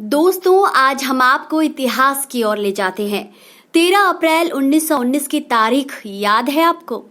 दोस्तों, आज हम आपको इतिहास की ओर ले जाते हैं। 13 अप्रैल 1919 की तारीख याद है आपको?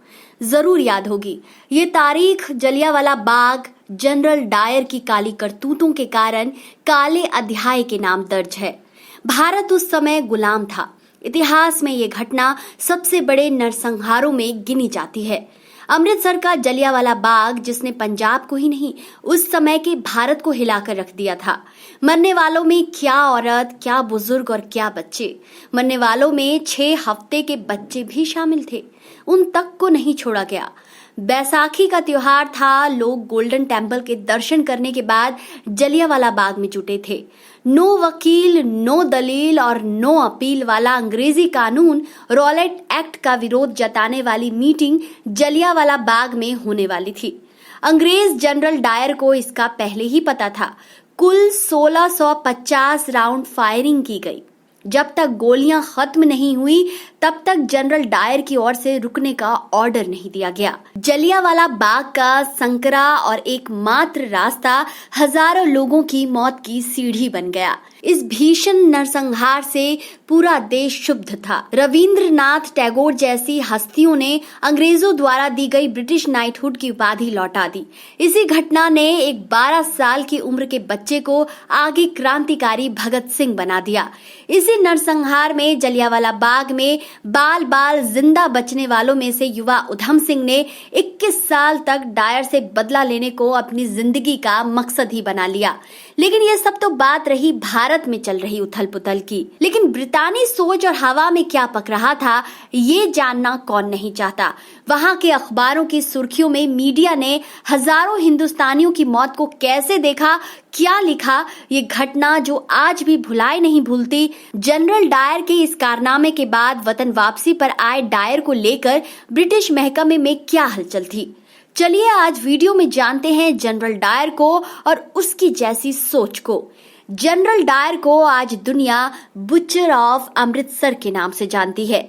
जरूर याद होगी। ये तारीख जलियांवाला बाग, जनरल डायर की काली करतूतों के कारण काले अध्याय के नाम दर्ज है। भारत उस समय गुलाम था। इतिहास में ये घटना सबसे बड़े नरसंहारों में गिनी जाती है। अमृतसर का जलियांवाला बाग, जिसने पंजाब को ही नहीं उस समय के भारत को हिलाकर रख दिया था। मरने वालों में क्या औरत, क्या बुजुर्ग और क्या बच्चे। मरने वालों में 6 हफ्ते के बच्चे भी शामिल थे। उन तक को नहीं छोड़ा गया। बैसाखी का त्योहार था। लोग गोल्डन टेम्पल के दर्शन करने के बाद जलियांवाला बाग में जुटे थे। नो वकील, नो दलील और नो अपील वाला अंग्रेजी कानून रॉलेट एक्ट का विरोध जताने वाली मीटिंग जलियांवाला बाग में होने वाली थी। अंग्रेज जनरल डायर को इसका पहले ही पता था। कुल 1650 राउंड फायरिंग की गई। जब तक गोलियां खत्म नहीं हुई तब तक जनरल डायर की ओर से रुकने का ऑर्डर नहीं दिया गया। जलियांवाला बाग का संकरा और एकमात्र रास्ता हजारों लोगों की मौत की सीढ़ी बन गया। इस भीषण नरसंहार से पूरा देश क्षुब्ध था। रविंद्रनाथ टैगोर जैसी हस्तियों ने अंग्रेजों द्वारा दी गई ब्रिटिश नाइटहुड की उपाधि लौटा दी। इसी घटना ने एक 12 साल की उम्र के बच्चे को आगे क्रांतिकारी भगत सिंह बना दिया। इसी नरसंहार में जलियांवाला बाग में बाल बाल जिंदा बचने वालों में से युवा उधम सिंह ने 21 साल तक डायर से बदला लेने को अपनी जिंदगी का मकसद ही बना लिया। लेकिन ये सब तो बात रही भारत में चल रही उथल पुथल की। लेकिन ब्रितानी सोच और हवा में क्या पक रहा था, ये जानना कौन नहीं चाहता। वहां के अखबारों की सुर्खियों में मीडिया ने हजारों हिंदुस्तानियों की मौत को कैसे देखा, क्या लिखा, ये घटना जो आज भी भुलाई नहीं भूलती। जनरल डायर के इस कारनामे के बाद वतन वापसी पर आए डायर को लेकर ब्रिटिश महकमे में क्या हलचल थी। चलिए आज वीडियो में जानते हैं जनरल डायर को और उसकी जैसी सोच को। जनरल डायर को आज दुनिया बुचर ऑफ अमृतसर के नाम से जानती है।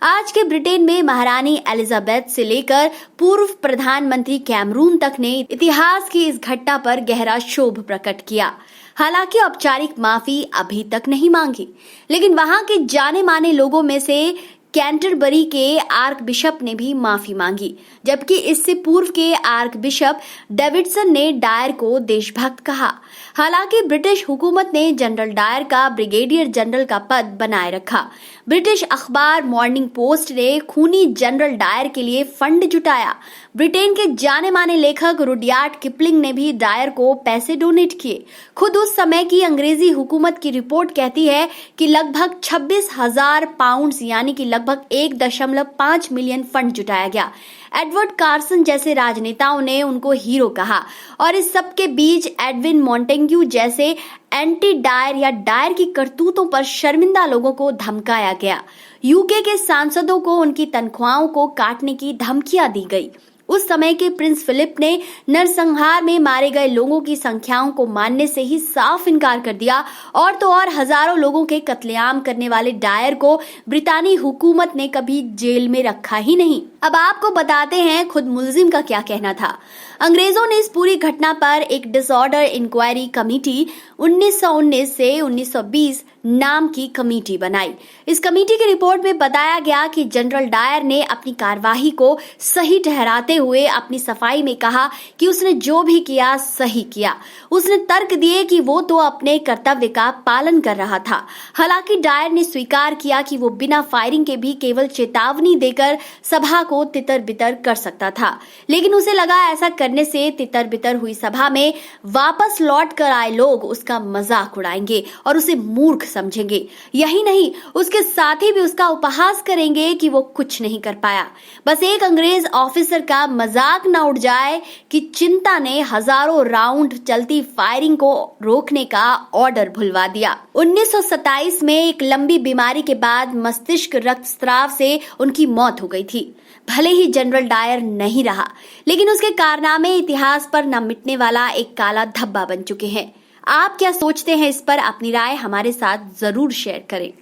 आज के ब्रिटेन में महारानी एलिजाबेथ से लेकर पूर्व प्रधानमंत्री कैमरून तक ने इतिहास की इस घटना पर गहरा क्षोभ प्रकट किया। हालांकि औपचारिक माफी अभी तक नहीं मांगी, लेकिन वहां के जाने माने लोगों में से कैंटरबरी के आर्क बिशप ने भी माफी मांगी, जबकि इससे पूर्व के आर्क बिशप डेविडसन ने डायर को देशभक्त कहा। हालांकि ब्रिटिश हुकूमत ने जनरल डायर का ब्रिगेडियर जनरल का पद बनाए रखा। ब्रिटिश अखबार मॉर्निंग पोस्ट ने खूनी जनरल डायर के लिए फंड जुटाया। ब्रिटेन के जाने माने लेखक रुडयार्ड किपलिंग ने भी डायर को पैसे डोनेट किए। खुद उस समय की अंग्रेजी हुकूमत की रिपोर्ट कहती है कि लगभग 26,000 पाउंड यानी कि लगभग 1.5 मिलियन फंड जुटाया गया। एडवर्ड कार्सन जैसे राजनेताओं ने उनको हीरो कहा और इस सब के बीच एडविन मॉन्टेग्यू जैसे एंटी डायर या डायर की करतूतों पर शर्मिंदा लोगों को धमकाया गया। यूके के सांसदों को उनकी तनख्वाहों को काटने की धमकियां दी गई। उस समय के प्रिंस फिलिप ने नरसंहार में मारे गए लोगों की संख्याओं को मानने से ही साफ इनकार कर दिया। और तो और हजारों लोगों के कत्लेआम करने वाले डायर को ब्रितानी हुकूमत ने कभी जेल में रखा ही नहीं। अब आपको बताते हैं खुद मुलजिम का क्या कहना था। अंग्रेजों ने इस पूरी घटना पर एक डिसऑर्डर इंक्वायरी कमेटी 1919 से 1920 नाम की कमेटी बनाई। इस कमेटी की रिपोर्ट में बताया गया कि जनरल डायर ने अपनी कार्यवाही को सही ठहराते हुए अपनी सफाई में कहा कि उसने जो भी किया सही किया। उसने तर्क दिए कि वो तो अपने कर्तव्य का पालन कर रहा था। हालांकि डायर ने स्वीकार किया कि वो बिना फायरिंग के भी केवल चेतावनी देकर सभा को तितर बितर कर सकता था। लेकिन उसे लगा ऐसा करने से तितर बितर हुई सभा में वापस लौट कर आए लोग उसका मजाक उड़ाएंगे और उसे मूर्ख समझेंगे। यही नहीं, उसके साथी भी उसका उपहास करेंगे कि वो कुछ नहीं कर पाया। बस एक अंग्रेज ऑफिसर का मजाक न उड़ जाए कि चिंता ने हजारों राउंड चलती फायरिंग को रोकने का ऑर्डर भुलवा दिया। 1927 में एक लंबी बीमारी के बाद मस्तिष्क रक्तस्राव से उनकी मौत हो गई थी। भले ही जनरल डायर नहीं रहा, लेकिन उसके कारनामे इतिहास पर न मिटने वाला एक काला धब्बा बन चुके हैं। आप क्या सोचते हैं इस पर? अपनी राय हमारे साथ जरूर शेयर करें।